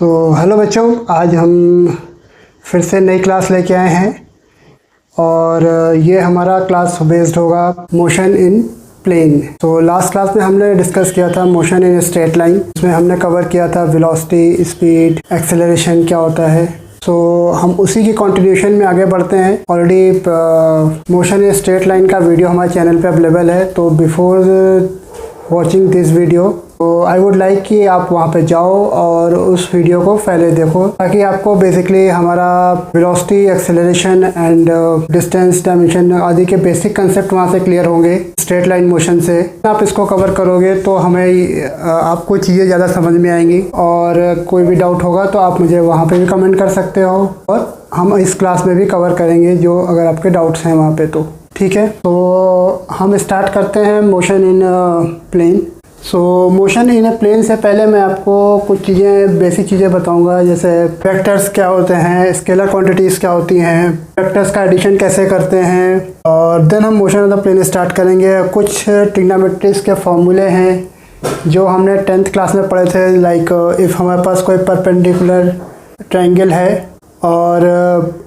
तो हेलो बच्चों, आज हम फिर से नई क्लास लेके आए हैं और ये हमारा क्लास बेस्ड होगा मोशन इन प्लेन। तो लास्ट क्लास में हमने डिस्कस किया था मोशन इन स्ट्रेट लाइन। इसमें हमने कवर किया था वेलोसिटी, स्पीड, एक्सेलरेशन क्या होता है। तो हम उसी की कंटिन्यूशन में आगे बढ़ते हैं। Already motion in straight line का वीडियो हमारे चैनल पे अवेलेबल है। तो बिफोर वॉचिंग दिस वीडियो तो आई वुड लाइक कि आप वहाँ पे जाओ और उस वीडियो को पहले देखो, ताकि आपको बेसिकली हमारा velocity, acceleration and distance, dimension आदि के बेसिक कंसेप्ट वहाँ से क्लियर होंगे स्ट्रेट लाइन मोशन से। आप इसको कवर करोगे तो हमें आपको चीज़ें ज़्यादा समझ में आएंगी। और कोई भी डाउट होगा तो आप मुझे वहाँ पे भी कमेंट कर सकते हो और हम इस क्लास में भी कवर करेंगे जो अगर आपके डाउट्स हैं वहाँ पे तो ठीक है। तो हम स्टार्ट करते हैं motion in plane. So motion in a plane से पहले मैं आपको कुछ चीज़ें, बेसिक चीज़ें बताऊंगा, जैसे वेक्टर्स क्या होते हैं, स्केलर क्वांटिटीज़ क्या होती हैं, वेक्टर्स का एडिशन कैसे करते हैं, और देन हम motion of the plane start करेंगे। कुछ ट्रिग्नोमेट्रीज के फॉर्मूले हैं जो हमने 10th क्लास में पढ़े थे। लाइक इफ़ हमारे पास कोई परपेंडिकुलर ट्रायंगल है और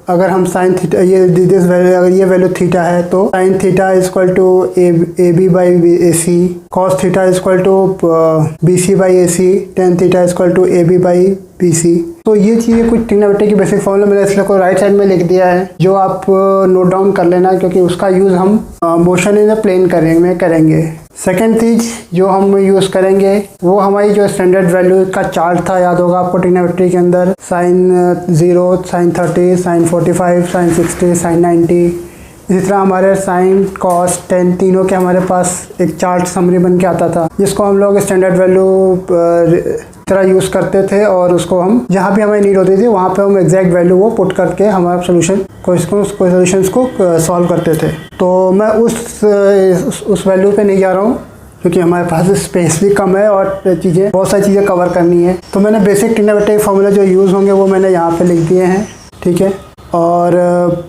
अगर हम साइन थीटा, ये दिस वैल्यू, अगर ये वैल्यू थीटा है तो sine theta is equal to A B by A C, cos theta is equal to B C by A C, tan theta is equal to A B by B C. तो ये चीज़ें कुछ trigonometry की basic formula मैंने इसलिए को right side में लिख दिया है, जो आप नोट डाउन कर लेना, क्योंकि उसका यूज़ हम मोशन इन द प्लेन करेंगे। सेकेंड चीज़ जो हम यूज़ करेंगे वो हमारी जो स्टैंडर्ड वैल्यू का चार्ट था, याद होगा आपको ट्रिग्नोमेट्री के अंदर, sine 0, sine 30, sine 45, sine 60, sine 90। इसी तरह हमारे साइन, कॉस, टेन तीनों के हमारे पास एक चार्ट समरी बन के आता था, जिसको हम लोग स्टैंडर्ड वैल्यू तरह यूज़ करते थे और उसको हम जहाँ भी हमें नीड होती थी वहाँ पे हम एग्जैक्ट वैल्यू वो पुट करके हमारा सोल्यूशन कोई सोल्यूशंस को सॉल्व करते थे। तो मैं उस वैल्यू पे नहीं जा रहा हूँ, क्योंकि हमारे पास स्पेस भी कम है और बहुत सारी चीज़ें कवर करनी है। तो मैंने बेसिक ट्रिग्नोमेट्री फार्मूला जो यूज़ होंगे वो मैंने यहाँ पे लिख दिए हैं, ठीक है। और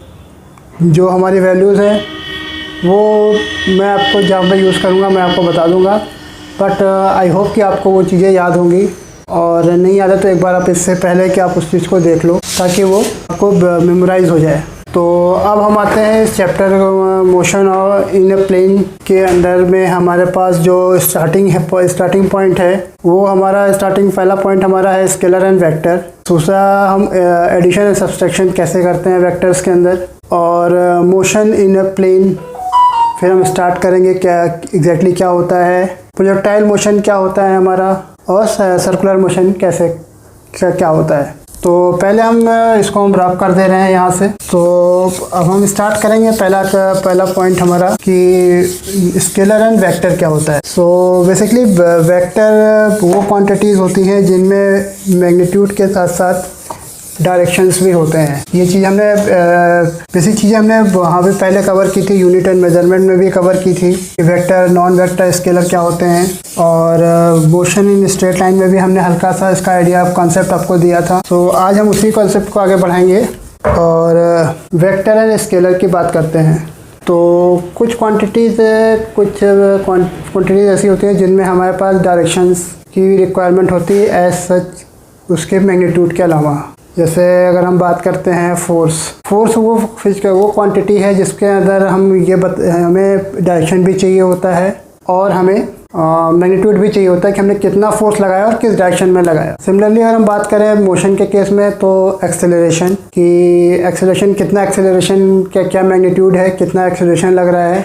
जो हमारी वैल्यूज़ हैं वो मैं आपको जहाँ पे यूज़ करूँगा मैं आपको बता दूँगा, बट आई होप कि आपको वो चीज़ें याद होंगी। और नहीं याद है तो एक बार आप इससे पहले कि आप उस चीज़ को देख लो ताकि वो आपको मेमोराइज हो जाए। तो अब हम आते हैं इस चैप्टर मोशन और इन ए प्लेन के अंदर में। हमारे पास जो स्टार्टिंग पॉइंट है वो हमारा पहला पॉइंट हमारा है स्केलर एंड वेक्टर। दूसरा हम एडिशन एंड सब्सट्रैक्शन कैसे करते हैं वेक्टर्स के अंदर, और मोशन इन ए प्लेन। फिर हम स्टार्ट करेंगे क्या एग्जैक्टली क्या होता है, प्रोजेक्टाइल मोशन क्या होता है हमारा, और सर्कुलर मोशन क्या होता है। तो पहले हम इसको हम रैप कर दे रहे हैं यहाँ से। तो अब हम स्टार्ट करेंगे पहला पॉइंट हमारा कि स्केलर एंड वेक्टर क्या होता है। सो बेसिकली वेक्टर वो क्वांटिटीज़ होती हैं जिनमें मैग्नीट्यूड के साथ साथ डायरेक्शंस भी होते हैं। ये चीज़ हमने बेसिक चीज़ें हमने वहाँ पे पहले कवर की थी, यूनिट एंड मेजरमेंट में भी कवर की थी। वेक्टर, नॉन वेक्टर, स्केलर क्या होते हैं, और मोशन इन स्ट्रेट लाइन में भी हमने हल्का सा इसका आइडिया कॉन्सेप्ट आपको दिया था। तो आज हम उसी कॉन्सेप्ट को आगे बढ़ाएंगे और वेक्टर एंड स्केलर की बात करते हैं। तो कुछ क्वांटिटीज़ ऐसी होती हैं जिनमें हमारे पास डायरेक्शंस की रिक्वायरमेंट होती है एज सच, उसके मैग्नीट्यूड के अलावा। जैसे अगर हम बात करते हैं फोर्स वो क्वांटिटी है जिसके अंदर हमें डायरेक्शन भी चाहिए होता है और हमें मैग्नीट्यूड भी चाहिए होता है कि हमने कितना फोर्स लगाया और किस डायरेक्शन में लगाया। सिमिलरली अगर हम बात करें मोशन के केस में तो एक्सेलरेशन कितना एक्सेलरेशन क्या मैग्नीट्यूड है, कितना एक्सेलरेशन लग रहा है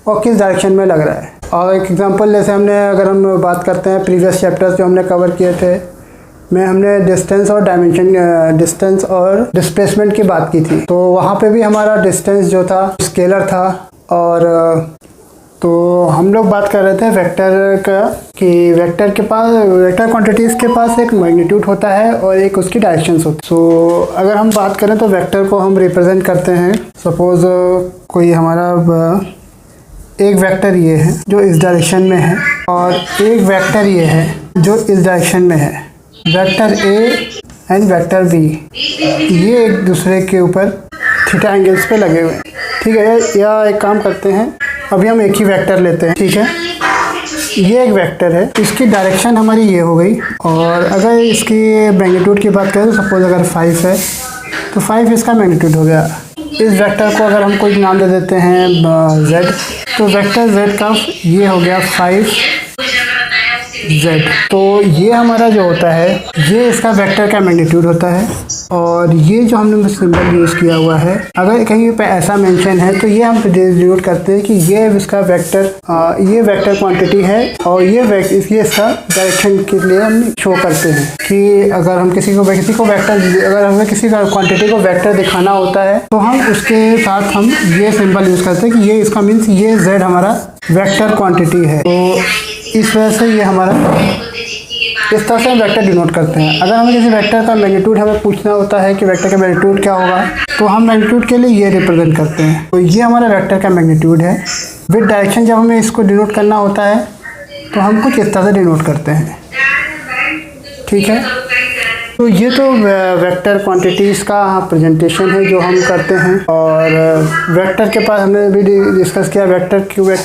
और किस डायरेक्शन में लग रहा है। और एक एग्जांपल जैसे अगर हम बात करते हैं प्रीवियस चैप्टर्स जो हमने कवर किए थे, हमने डिस्टेंस और डिस्प्लेसमेंट की बात की थी। तो वहाँ पे भी हमारा डिस्टेंस जो था स्केलर था, और तो हम लोग बात कर रहे थे वेक्टर का कि वेक्टर क्वांटिटीज़ के पास एक मैग्नीट्यूड होता है और एक उसकी डायरेक्शंस होती है। सो अगर हम बात करें तो वेक्टर को हम रिप्रेजेंट करते हैं। सपोज कोई हमारा एक वेक्टर ये है जो इस डायरेक्शन में है, और एक वेक्टर ये है जो इस डायरेक्शन में है। Vector A and vector B ये एक दूसरे के ऊपर थीटा एंगल्स पे लगे हुए हैं, ठीक है। या एक काम करते हैं, अभी हम एक ही वेक्टर लेते हैं, ठीक है। ये एक वेक्टर है, इसकी डायरेक्शन हमारी ये हो गई। और अगर इसकी मैग्नीट्यूड की बात करें तो सपोज अगर 5 है तो 5 इसका मैग्नीट्यूड हो गया। इस वेक्टर को अगर हम कोई नाम दे देते हैं z, तो वेक्टर z का ये हो गया 5z। तो ये हमारा जो होता है ये इसका वेक्टर का मैग्नीट्यूड होता है। और ये जो हमने सिंबल यूज़ किया हुआ है, अगर कहीं पे ऐसा मेंशन है तो ये हम डिनोट करते हैं कि ये इसका वेक्टर ये वेक्टर क्वांटिटी है और ये इसका डायरेक्शन के लिए हम शो करते हैं कि अगर हम किसी को वेक्टर, अगर हमें किसी का क्वांटिटी को वेक्टर दिखाना होता है तो हम उसके साथ हम ये सिंबल यूज़ करते हैं कि ये इसका मीन्स ये z हमारा वेक्टर क्वांटिटी है। तो इस वजह से ये हमारा इस तरह से हम वेक्टर डिनोट करते हैं। अगर हमें किसी वेक्टर का मैग्नीट्यूड हमें पूछना होता है कि वेक्टर का मैग्नीट्यूड क्या होगा, तो हम मैग्नीट्यूड के लिए ये रिप्रेजेंट करते हैं। तो ये हमारा वेक्टर का मैग्नीट्यूड है। विद डायरेक्शन जब हमें इसको डिनोट करना होता है तो हम कुछ इस तरह से डिनोट करते हैं, ठीक है। तो ये तो वेक्टर क्वांटिटीज़ का प्रेजेंटेशन है जो हम करते हैं। और वेक्टर के पास हमने भी डिस्कस किया, वेक्टर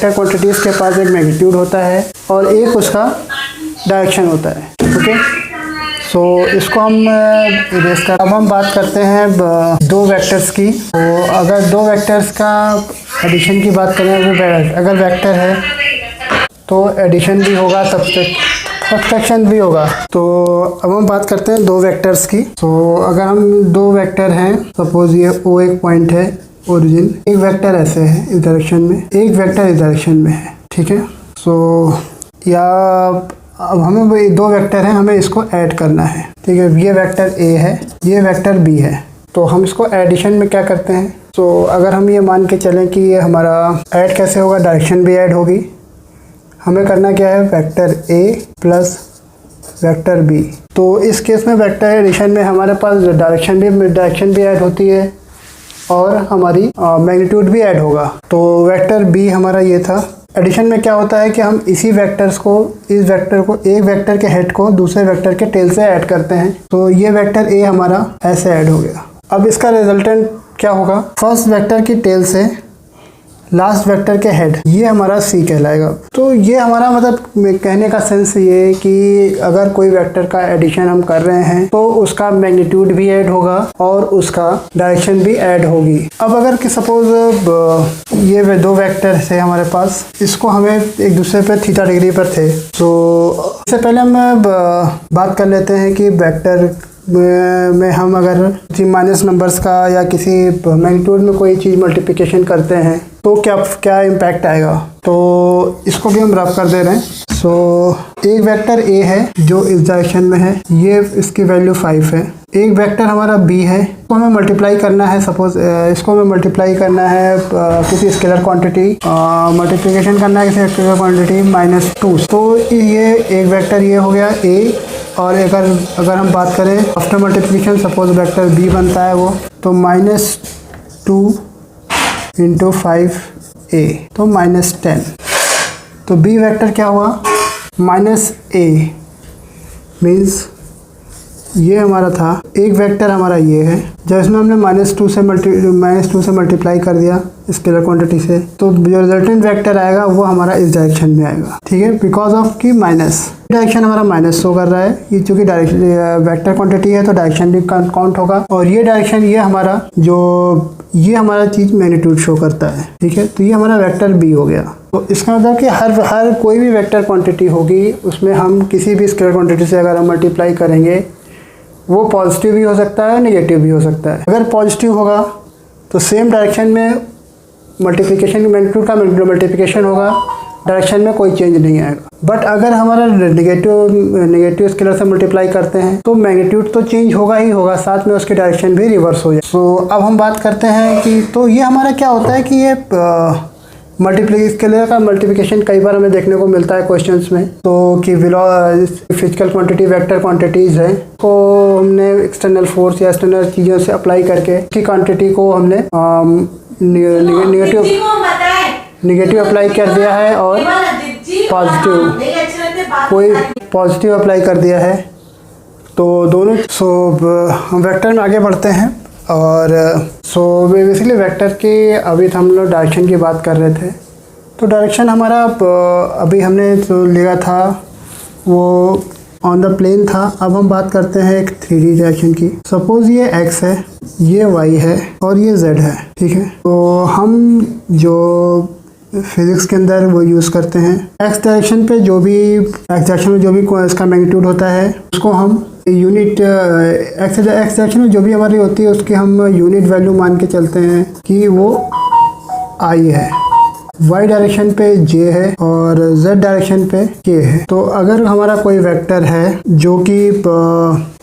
क्वांटिटीज़ के पास एक मैग्नीट्यूड होता है और एक उसका डायरेक्शन होता है, ओके। सो इसको हम इरेज कर। अब हम बात करते हैं दो वेक्टर्स की। तो अगर दो वेक्टर्स का एडिशन की बात करें, अगर वेक्टर है तो एडिशन भी होगा, सब्ट्रैक्शन भी होगा। तो अब हम बात करते हैं दो वेक्टर्स की। तो अगर हम दो वेक्टर हैं, सपोज ये O एक पॉइंट है ओरिजिन, एक वेक्टर ऐसे है इस डायरेक्शन में, एक वेक्टर इस डायरेक्शन में है, ठीक है। सो या अब हमें दो वेक्टर हैं, हमें इसको ऐड करना है, ठीक है। ये वेक्टर A है, ये वेक्टर B है। तो हम इसको एडिशन में क्या करते हैं, तो अगर हम ये मान के चलें कि ये हमारा ऐड कैसे होगा, डायरेक्शन भी ऐड होगी। हमें करना क्या है, vector A plus vector B। तो इस केस में वेक्टर एडिशन में हमारे पास डायरेक्शन भी ऐड होती है और हमारी मैग्नीट्यूड भी ऐड होगा। तो वेक्टर B हमारा ये था। एडिशन में क्या होता है कि हम इसी वेक्टर्स को, इस वेक्टर को, एक वेक्टर के हेड को दूसरे वेक्टर के टेल से ऐड करते हैं। तो ये वेक्टर A हमारा ऐसे ऐड हो गया। अब इसका रिजल्टेंट क्या होगा, फर्स्ट वेक्टर की टेल से लास्ट वेक्टर के हेड, ये हमारा C कहलाएगा। तो ये हमारा मतलब कहने का सेंस ये है कि अगर कोई वेक्टर का एडिशन हम कर रहे हैं तो उसका मैग्नीट्यूड भी ऐड होगा और उसका डायरेक्शन भी ऐड होगी। अब अगर कि सपोज ये दो वेक्टर थे हमारे पास, इसको हमें एक दूसरे पर थीटा डिग्री पर थे। तो इससे पहले हम बात कर लेते हैं कि वेक्टर में हम अगर किसी माइनस नंबर्स का या किसी मैग्नीट्यूड में कोई चीज़ मल्टीप्लिकेशन करते हैं तो क्या इम्पैक्ट आएगा। तो इसको भी हम रफ कर दे रहे हैं। सो एक वेक्टर A है जो इस डायरेक्शन में है, ये इसकी वैल्यू 5 है। एक वेक्टर हमारा B है, इसको हमें मल्टीप्लाई करना है। सपोज इसको हमें मल्टीप्लाई करना है किसी स्केलर क्वांटिटी, मल्टीप्लिकेशन करना है किसी स्केलर क्वांटिटी -2। तो ये एक वेक्टर ये हो गया A। और अगर हम बात करें after multiplication, suppose vector B बनता है वो, तो -2 × 5A, तो -10। तो B वेक्टर क्या हुआ, -A मीन्स ये हमारा था। एक वेक्टर हमारा ये है, जब इसमें हमने -2 से मल्टीप्लाई कर दिया स्केलर क्वांटिटी से, तो जो रिजल्टेंट वेक्टर आएगा वो हमारा इस डायरेक्शन में आएगा, ठीक है। बिकॉज ऑफ कि माइनस डायरेक्शन हमारा माइनस शो कर रहा है, ये चूँकि डायरेक्शन वेक्टर क्वांटिटी है तो डायरेक्शन भी काउंट होगा। और ये डायरेक्शन ये हमारा चीज़ मैग्नीट्यूड शो करता है, ठीक है। तो ये हमारा वेक्टर B हो गया। तो इसका मतलब कि हर कोई भी वेक्टर क्वांटिटी होगी, उसमें हम किसी भी स्केलर क्वांटिटी से अगर हम मल्टीप्लाई करेंगे, वो पॉजिटिव भी हो सकता है, नेगेटिव भी हो सकता है। अगर पॉजिटिव होगा तो सेम डायरेक्शन में मल्टीप्लिकेशन, मैग्नीट्यूड का मल्टीप्लिकेशन होगा, डायरेक्शन में कोई चेंज नहीं आएगा। बट अगर हमारा नेगेटिव स्केलर से मल्टीप्लाई करते हैं तो मैग्नीट्यूड तो चेंज होगा ही होगा, साथ में उसकी डायरेक्शन भी रिवर्स हो जाए। तो अब हम बात करते हैं कि तो ये हमारा क्या होता है कि ये स्केलर का मल्टीप्लिकेशन कई बार हमें देखने को मिलता है क्वेश्चंस में। तो कि फिजिकल क्वांटिटी वेक्टर क्वांटिटीज़ है, तो हमने एक्सटर्नल फोर्स या एक्सटर्नल चीज़ों से अप्लाई करके की क्वांटिटी को हमने निगेटिव अप्लाई कर दिया है और पॉजिटिव अप्लाई कर दिया है। तो दोनों हम वेक्टर में आगे बढ़ते हैं। और बेसिकली वेक्टर के अभी हम लोग डायरेक्शन की बात कर रहे थे, तो डायरेक्शन हमारा अभी हमने जो लिया था वो ऑन द प्लेन था। अब हम बात करते हैं एक 3D डायरेक्शन की। सपोज ये x है, ये y है और ये z है, ठीक है। तो हम जो फिजिक्स के अंदर वो यूज़ करते हैं, x डायरेक्शन पे जो भी इसका मैग्नीट्यूड होता है उसको हम यूनिट x डायरेक्शन में जो भी हमारी होती है उसकी हम यूनिट वैल्यू मान के चलते हैं कि वो I है। y डायरेक्शन पे j है और z डायरेक्शन पे k है। तो अगर हमारा कोई वेक्टर है जो कि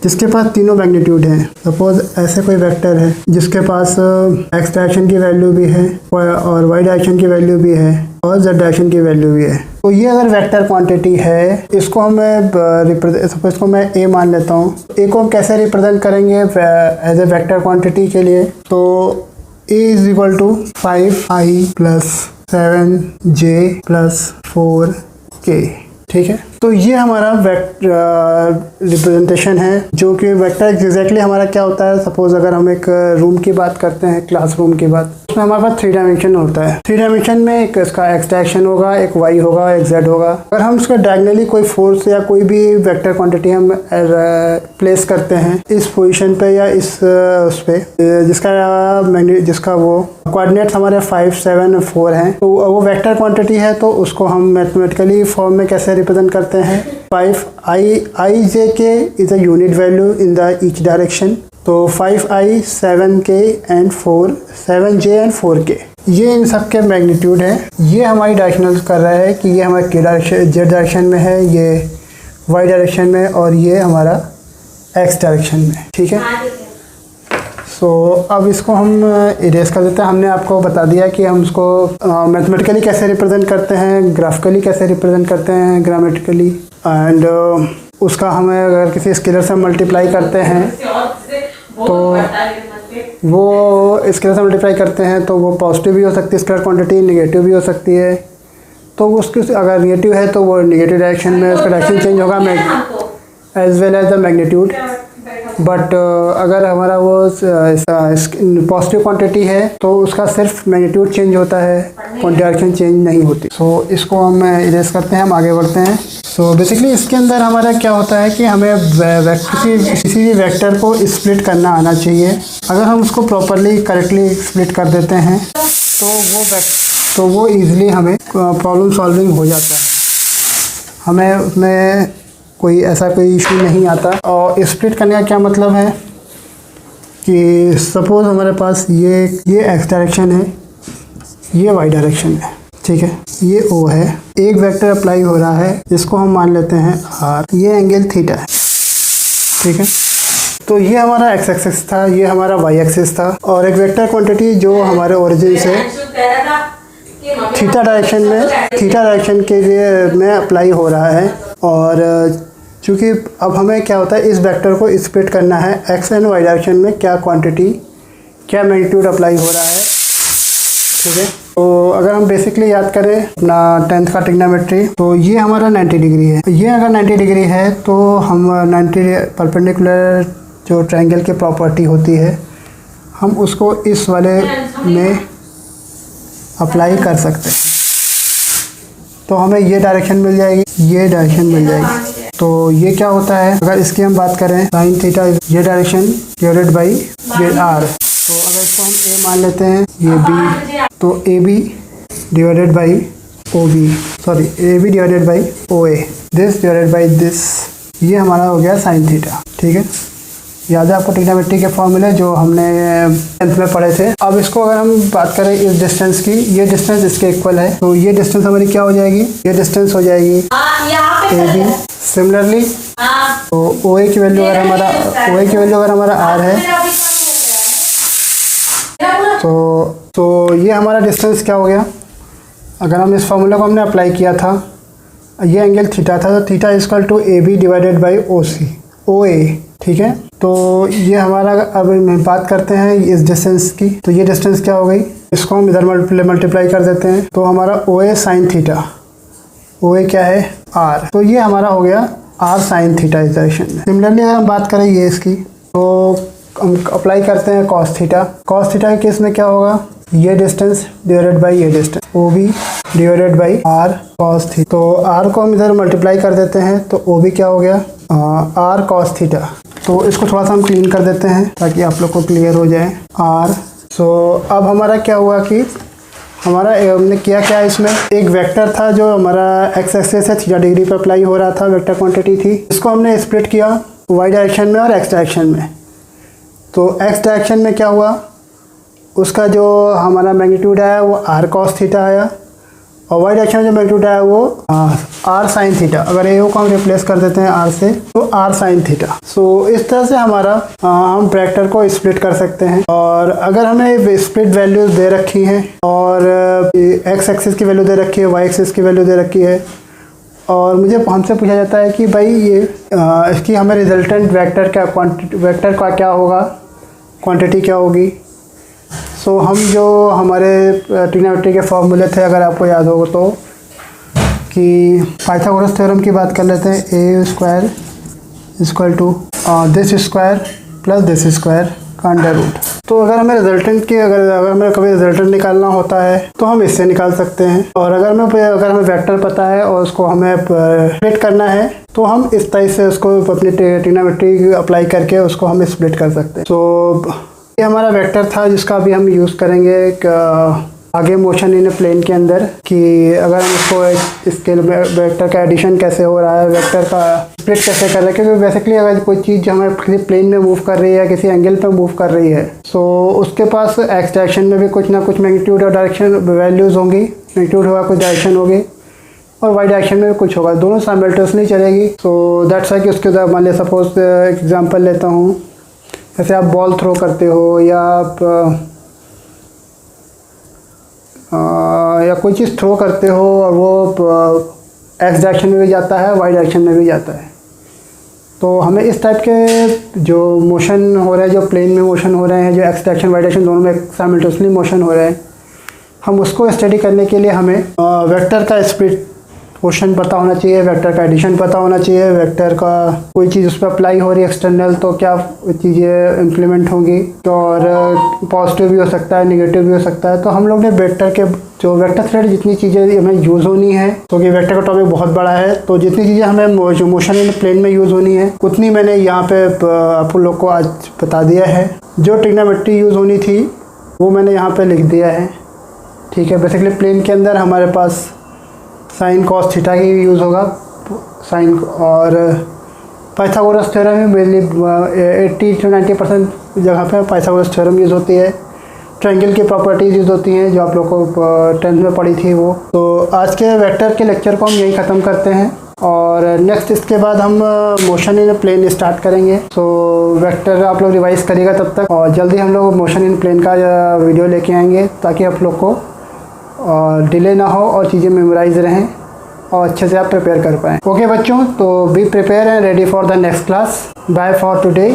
जिसके पास तीनों मैग्नीट्यूड हैं, सपोज ऐसे कोई वेक्टर है जिसके पास x डायरेक्शन की वैल्यू भी है और y डायरेक्शन की वैल्यू भी है और z डायरेक्शन की वैल्यू भी है, तो ये अगर वेक्टर क्वांटिटी है, इसको सपोज इसको मैं a मान लेता हूँ। a को हम कैसे रिप्रेजेंट करेंगे एज ए वेक्टर क्वांटिटी के लिए? तो a is equal to 5i plus 7j plus 4k, ठीक है। तो ये हमारा रिप्रेजेंटेशन है जो कि वेक्टर एग्जैक्टली हमारा क्या होता है। सपोज अगर हम एक रूम की बात करते हैं, क्लासरूम की बात, उसमें हमारे पास 3 डायमेंशन होता है। 3 डायमेंशन में एक इसका x डायरेक्शन होगा, एक y होगा, एक z होगा। अगर हम उसका डायगोनली कोई फोर्स या कोई भी वेक्टर क्वांटिटी हम प्लेस करते हैं इस पोजीशन पे या इस उस पे जिसका वो कोऑर्डिनेट्स हमारे 5, 7 और 4 हैं, तो वो वेक्टर क्वांटिटी है। तो उसको हम मैथमेटिकली फॉर्म में कैसे रिप्रेजेंट करते हैं? 5ijk is a unit value in the each direction, तो 5i 7k and 7j and 4k ये इन सब के मैग्नीट्यूड है। ये हमारी डायरेक्शनल कर रहा है कि ये हमारे k डायरेक्शन z डायरेक्शन में है, ये y डायरेक्शन में और ये हमारा x डायरेक्शन में, ठीक है। सो अब इसको हम इरेज कर देते हैं। हमने आपको बता दिया कि हम उसको मैथमेटिकली कैसे रिप्रेजेंट करते हैं, ग्राफिकली कैसे रिप्रेजेंट करते हैं, ग्रामेटिकली, एंड उसका हमें अगर किसी स्केलर से मल्टीप्लाई करते हैं तो वो स्केलर से मल्टीप्लाई करते हैं तो वो पॉजिटिव भी हो सकती है स्केलर क्वांटिटी, नेगेटिव भी हो सकती है। तो उसकी अगर नेगेटिव है तो वो नेगेटिव डायरेक्शन में उसका डायरेक्शन चेंज होगा as well as the magnitude. But अगर हमारा वो पॉजिटिव क्वांटिटी है तो उसका सिर्फ मैग्नीट्यूड चेंज होता है, डायरेक्शन चेंज नहीं होती। सो इसको हम इरेज करते हैं, हम आगे बढ़ते हैं। सो बेसिकली इसके अंदर हमारा क्या होता है कि हमें किसी भी वेक्टर को स्प्लिट करना आना चाहिए। अगर हम उसको प्रॉपरली करेक्टली स्प्लिट कर देते हैं तो वो ईज़िली हमें प्रॉब्लम सॉल्विंग हो जाता है, हमें उसमें कोई इशू नहीं आता। और स्प्लिट करने का क्या मतलब है कि सपोज़ हमारे पास ये x डायरेक्शन है, ये y डायरेक्शन है, ठीक है, ये O है, एक वेक्टर अप्लाई हो रहा है जिसको हम मान लेते हैं r, ये एंगल थीटा है, ठीक है। तो ये हमारा x एक्सिस था, ये हमारा y एक्सिस था, और एक वेक्टर क्वांटिटी जो हमारे ओरिजिन से थीटा डायरेक्शन के लिए में अप्लाई हो रहा है। और चूँकि अब हमें क्या होता है इस वेक्टर को स्प्लिट करना है x एंड y डायरेक्शन में क्या क्वांटिटी, क्या मैग्नीट्यूड अप्लाई हो रहा है, ठीक है। तो अगर हम बेसिकली याद करें अपना 10th का ट्रिग्नोमेट्री, तो ये हमारा 90 डिग्री है। ये अगर 90 डिग्री है तो हम 90 परपेंडिकुलर जो ट्रायंगल की प्रॉपर्टी होती है हम उसको इस वाले में अप्लाई कर सकते हैं, तो हमें ये डायरेक्शन मिल जाएगी, ये डायरेक्शन मिल जाएगी। तो ये क्या होता है, अगर इसकी हम बात करें साइन थीटा ये डायरेक्शन डिवाइडेड बाई ये r, तो अगर इसको हम a मान लेते हैं, ये b, तो ab divided by ab divided by oa, this divided by this, ये हमारा हो गया साइन थीटा, ठीक है। याद है आपको ट्रिग्नोमेट्री के फॉर्मूले जो हमने 10th में पढ़े थे। अब इसको अगर हम बात करें इस डिस्टेंस की, ये डिस्टेंस इसके इक्वल है, तो ये डिस्टेंस हमारी क्या हो जाएगी, ये डिस्टेंस हो जाएगी ए बी। सिमिलरली तो ओ ए की वैल्यू अगर हमारा r है तो ये हमारा डिस्टेंस क्या हो गया। अगर हम इस फॉर्मूला को हमने अप्लाई किया था, ये एंगल थीटा था, तो theta equal to A B divided by O A, ठीक है। तो ये हमारा, अब हम बात करते हैं इस डिस्टेंस की, तो ये डिस्टेंस क्या हो गई, इसको हम इधर मल्टीप्लाई कर देते हैं, तो हमारा ओ ए साइन थीटा, ओ ए क्या है r, तो ये हमारा हो गया r साइन थीटा इस डायरेक्शन में। सिमिलरली अगर हम बात करें ये इसकी, तो हम अप्लाई करते हैं कॉस थीटा के केस में क्या होगा, ये डिस्टेंस डिवाइडेड बाई ये distance, O B divided by R cos theta. तो आर को हम इधर मल्टीप्लाई कर देते हैं तो वो भी क्या हो गया आर कॉस थीटा। तो इसको थोड़ा सा हम क्लीन कर देते हैं ताकि आप लोग को क्लियर हो जाए आर। सो अब हमारा क्या हुआ कि हमारा हमने किया क्या, इसमें एक वेक्टर था जो हमारा एक्स एक्सिस से थीटा डिग्री पर अप्लाई हो रहा था, वेक्टर क्वांटिटी थी। इसको हमने स्प्लिट किया वाई डायरेक्शन में और एक्स डायरेक्शन में। तो एक्स डायरेक्शन में क्या हुआ, उसका जो हमारा मैग्नीट्यूड आया वो आर कॉस थीटा आया, और वाई डायरेक्शन में जो मैग्नीट्यूड आया वो आर साइन थीटा। अगर ए को हम रिप्लेस कर देते हैं आर से तो आर साइन थीटा। सो इस तरह से हमारा हम वेक्टर को स्प्लिट कर सकते हैं। और अगर हमें स्प्लिट वैल्यूज दे रखी हैं और एक्स एक्सिस की वैल्यू दे रखी है, वाई एक्सिस की वैल्यू दे रखी है, और हमसे पूछा जाता है कि भाई ये इसकी हमें रिजल्टेंट वेक्टर का क्या होगा, क्वांटिटी क्या होगी। सो हम जो हमारे ट्रिग्नोमेट्री के फॉर्मूले थे, अगर आपको याद हो तो, कि पाइथागोरस थ्योरम की बात कर लेते हैं। A square equal to this square plus this square का अंडर रूट। तो अगर हमें अगर हमें कभी रिजल्टेंट निकालना होता है तो हम इससे निकाल सकते हैं। और अगर हमें वेक्टर पता है और उसको हमें स्प्लिट करना है तो हम इस तरह से उसको अपनी ट्रिग्नोमेट्री अप्लाई करके उसको हम स्प्लिट कर सकते हैं। तो ये हमारा वेक्टर था जिसका अभी हम यूज़ करेंगे आगे मोशन इन प्लेन के अंदर, कि अगर हम इसको इसके वेक्टर का एडिशन कैसे हो रहा है, वेक्टर का स्प्लिट कैसे कर रहे हैं। क्योंकि बेसिकली अगर कोई चीज़ जो हमें किसी प्लेन में मूव कर रही है, किसी एंगल पे मूव कर रही है, सो उसके पास एक्स डायरेक्शन में भी कुछ ना कुछ मैग्नीट्यूड और डायरेक्शन वैल्यूज़ होंगी। मैग्नीट्यूड होगा, कुछ डायरेक्शन होगी, और वाई डायरेक्शन में भी कुछ होगा, दोनों साइमल्टेनियसली चलेगी। सो दैट्स वाई कि उसके बाद मान लिया सपोज एग्जाम्पल लेता हूँ, जैसे आप बॉल थ्रो करते हो या आप या कोई चीज़ थ्रो करते हो और वो एक्स डायरेक्शन में भी जाता है, वाई डायरेक्शन में भी जाता है। तो हमें इस टाइप के जो मोशन हो रहे हैं, जो प्लेन में मोशन हो रहे हैं, जो एक्स डायरेक्शन वाई डायरेक्शन दोनों में साइमल्टेनियसली मोशन हो रहे हैं, हम उसको स्टडी करने के लिए हमें वेक्टर का स्प्लिट मोशन पता होना चाहिए, वेक्टर का एडिशन पता होना चाहिए, वेक्टर का कोई चीज़ उस पर अप्लाई हो रही है एक्सटर्नल तो क्या चीज़ें इम्प्लीमेंट होंगी, और पॉजिटिव भी हो सकता है, नेगेटिव भी हो सकता है। तो हम लोग ने वेक्टर के जो वेक्टर से जितनी चीज़ें हमें यूज़ होनी है, क्योंकि वेक्टर का टॉपिक बहुत बड़ा है, तो जितनी चीज़ें हमें जो मोशन इन प्लेन में यूज़ होनी है उतनी मैंने यहाँ पे आप लोग को आज बता दिया है। जो ट्रिग्नोमेट्री यूज़ होनी थी वो मैंने यहाँ पर लिख दिया है, ठीक है। बेसिकली प्लेन के अंदर हमारे पास साइन कॉस थीटा की यूज़ होगा, साइन, और पाइथागोरस थ्योरम में मेनली 80 to 90% जगह पे पाइथागोरस थ्योरम यूज़ होती है। ट्रायंगल की प्रॉपर्टीज़ यूज़ होती हैं जो आप लोग को 10th में पढ़ी थी वो। तो आज के वेक्टर के लेक्चर को हम यहीं ख़त्म करते हैं, और नेक्स्ट इसके बाद हम मोशन इन प्लेन स्टार्ट करेंगे। सो वेक्टर आप लोग रिवाइज़ करिएगा तब तक, और जल्दी हम लोग मोशन इन प्लेन का वीडियो लेके आएंगे ताकि आप लोग को और डिले ना हो और चीज़ें मेमोराइज रहें और अच्छे से आप प्रिपेयर कर पाएँ। ओके बच्चों, तो be prepare and ready for the next class. Bye for today.